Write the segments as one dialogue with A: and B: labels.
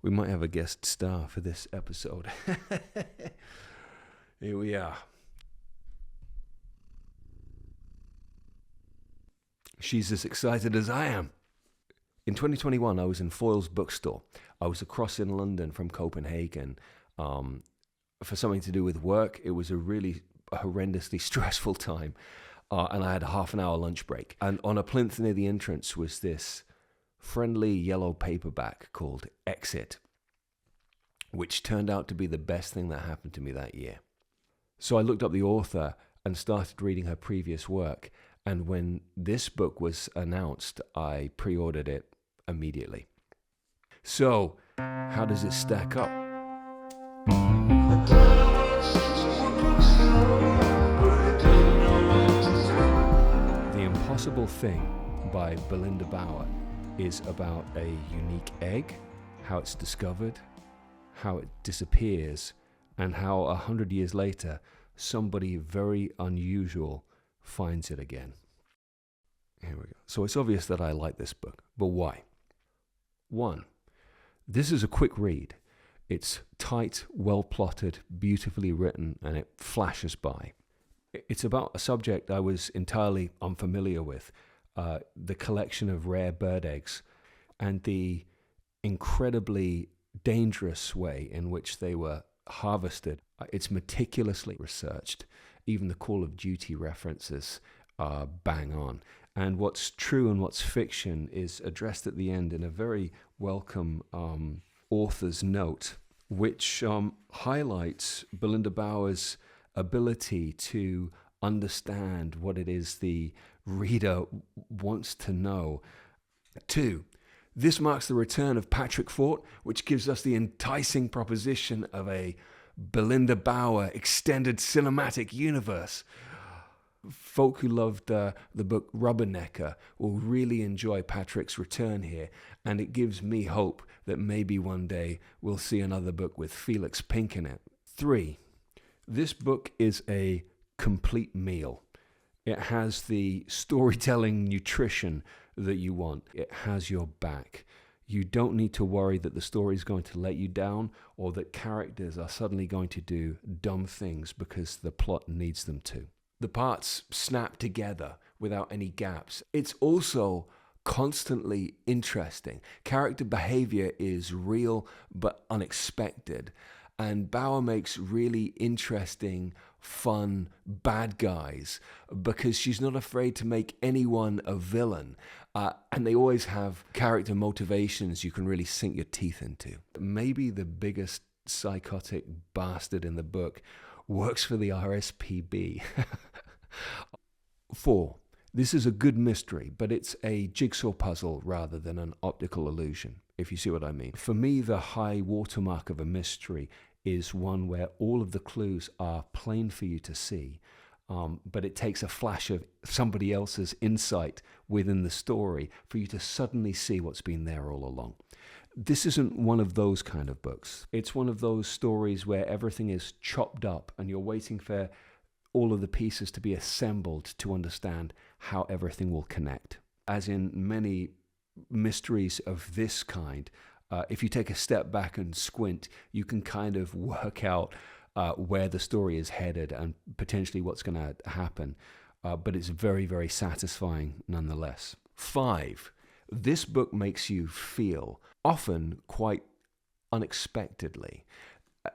A: We might have a guest star for this episode. Here we are. She's as excited as I am. In 2021, I was in Foyle's bookstore. I was across in London from Copenhagen for something to do with work. It was a really horrendously stressful time. And I had a half an hour lunch break. And on a plinth near the entrance was this friendly yellow paperback called Exit, which turned out to be the best thing that happened to me that year. So I looked up the author and started reading her previous work. And when this book was announced, I pre-ordered it immediately. So, how does it stack up? The Impossible Thing by Belinda Bauer is about a unique egg, how it's discovered, how it disappears, and how 100 years later, somebody very unusual finds it again. Here we go. So it's obvious that I like this book, but why? 1, this is a quick read. It's tight, well-plotted, beautifully written, and it flashes by. It's about a subject I was entirely unfamiliar with, the collection of rare bird eggs and the incredibly dangerous way in which they were harvested. It's meticulously researched. Even the Call of Duty references are bang on. And what's true and what's fiction is addressed at the end in a very welcome author's note, which highlights Belinda Bauer's ability to understand what it is the reader wants to know. 2, this marks the return of Patrick Fort, which gives us the enticing proposition of a Belinda Bauer extended cinematic universe. Folk who loved the book Rubbernecker will really enjoy Patrick's return here, and it gives me hope that maybe one day we'll see another book with Felix Pink in it. 3, this book is a complete meal. It has the storytelling nutrition that you want. It has your back. You don't need to worry that the story is going to let you down or that characters are suddenly going to do dumb things because the plot needs them to. The parts snap together without any gaps. It's also constantly interesting. Character behavior is real but unexpected. And Bauer makes really interesting, fun bad guys because she's not afraid to make anyone a villain. And they always have character motivations you can really sink your teeth into. Maybe the biggest psychotic bastard in the book works for the RSPB. 4, this is a good mystery, but it's a jigsaw puzzle rather than an optical illusion, if you see what I mean. For me, the high watermark of a mystery is one where all of the clues are plain for you to see, but it takes a flash of somebody else's insight within the story for you to suddenly see what's been there all along. This isn't one of those kind of books. It's one of those stories where everything is chopped up and you're waiting for all of the pieces to be assembled to understand how everything will connect. As in many mysteries of this kind, if you take a step back and squint, you can kind of work out where the story is headed and potentially what's going to happen. But it's very, very satisfying nonetheless. 5, this book makes you feel, often quite unexpectedly.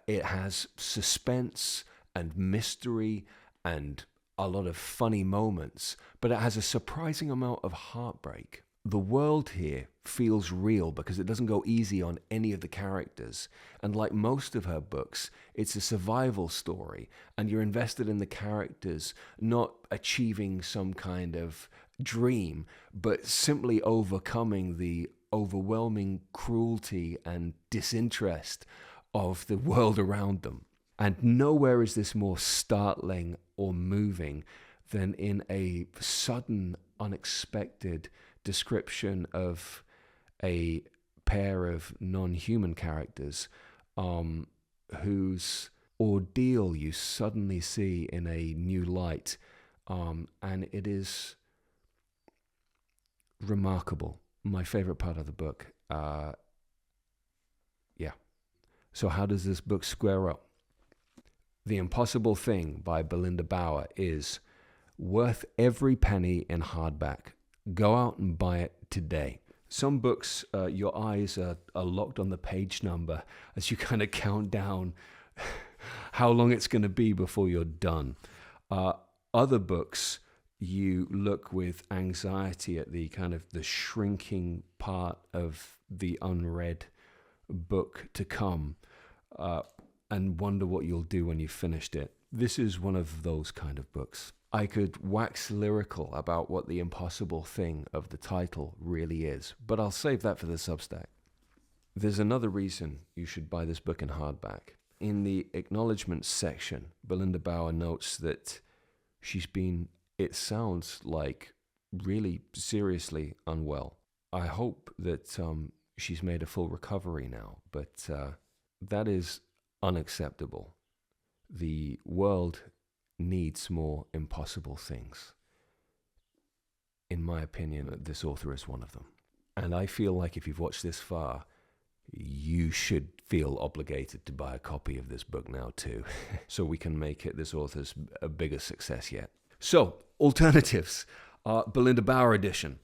A: It has suspense and mystery and a lot of funny moments, but it has a surprising amount of heartbreak. The world here feels real because it doesn't go easy on any of the characters. And like most of her books, it's a survival story, and you're invested in the characters not achieving some kind of dream, but simply overcoming the overwhelming cruelty and disinterest of the world around them. And nowhere is this more startling or moving than in a sudden, unexpected description of a pair of non-human characters whose ordeal you suddenly see in a new light. And it is remarkable. My favorite part of the book. So how does this book square up? The Impossible Thing by Belinda Bauer is worth every penny in hardback. Go out and buy it today. Some books, your eyes are locked on the page number as you kind of count down how long it's going to be before you're done. Other books, you look with anxiety at the kind of the shrinking part of the unread book to come, and wonder what you'll do when you've finished it. This is one of those kind of books. I could wax lyrical about what the impossible thing of the title really is, but I'll save that for the Substack. There's another reason you should buy this book in hardback. In the acknowledgements section, Belinda Bauer notes that she's been, it sounds like, really seriously unwell. I hope that she's made a full recovery now, but that is unacceptable. The world needs more impossible things. In my opinion, this author is one of them. And I feel like if you've watched this far, you should feel obligated to buy a copy of this book now too, so we can make it this author's a bigger success yet. So, alternatives. Belinda Bauer edition.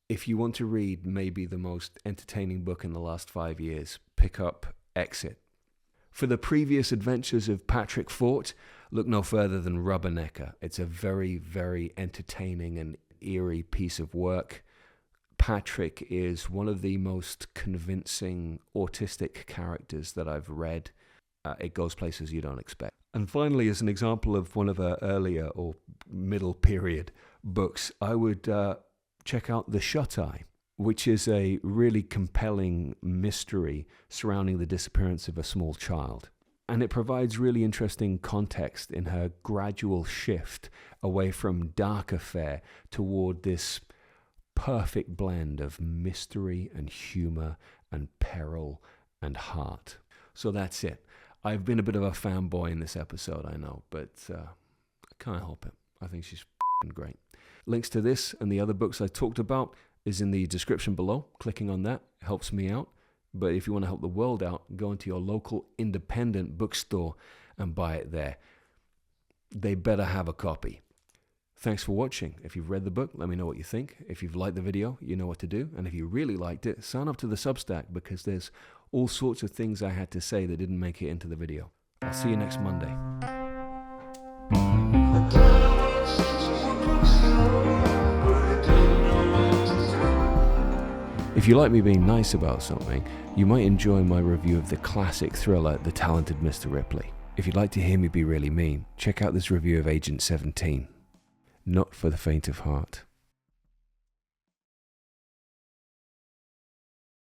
A: If you want to read maybe the most entertaining book in the last 5 years, pick up Exit. For the previous adventures of Patrick Fort, look no further than Rubbernecker. It's a very, very entertaining and eerie piece of work. Patrick is one of the most convincing autistic characters that I've read. It goes places you don't expect. And finally, as an example of one of her earlier or middle period books, I would check out The Shut Eye, which is a really compelling mystery surrounding the disappearance of a small child. And it provides really interesting context in her gradual shift away from darker fare toward this perfect blend of mystery and humor and peril and heart. So that's it. I've been a bit of a fanboy in this episode, I know, but I can't help it. I think she's great. Links to this and the other books I talked about is in the description below. Clicking on that helps me out. But if you want to help the world out, go into your local independent bookstore and buy it there. They better have a copy. Thanks for watching. If you've read the book, let me know what you think. If you've liked the video, you know what to do. And if you really liked it, sign up to the Substack because there's all sorts of things I had to say that didn't make it into the video. I'll see you next Monday. If you like me being nice about something, you might enjoy my review of the classic thriller, The Talented Mr. Ripley. If you'd like to hear me be really mean, check out this review of Agent 17. Not for the faint of heart.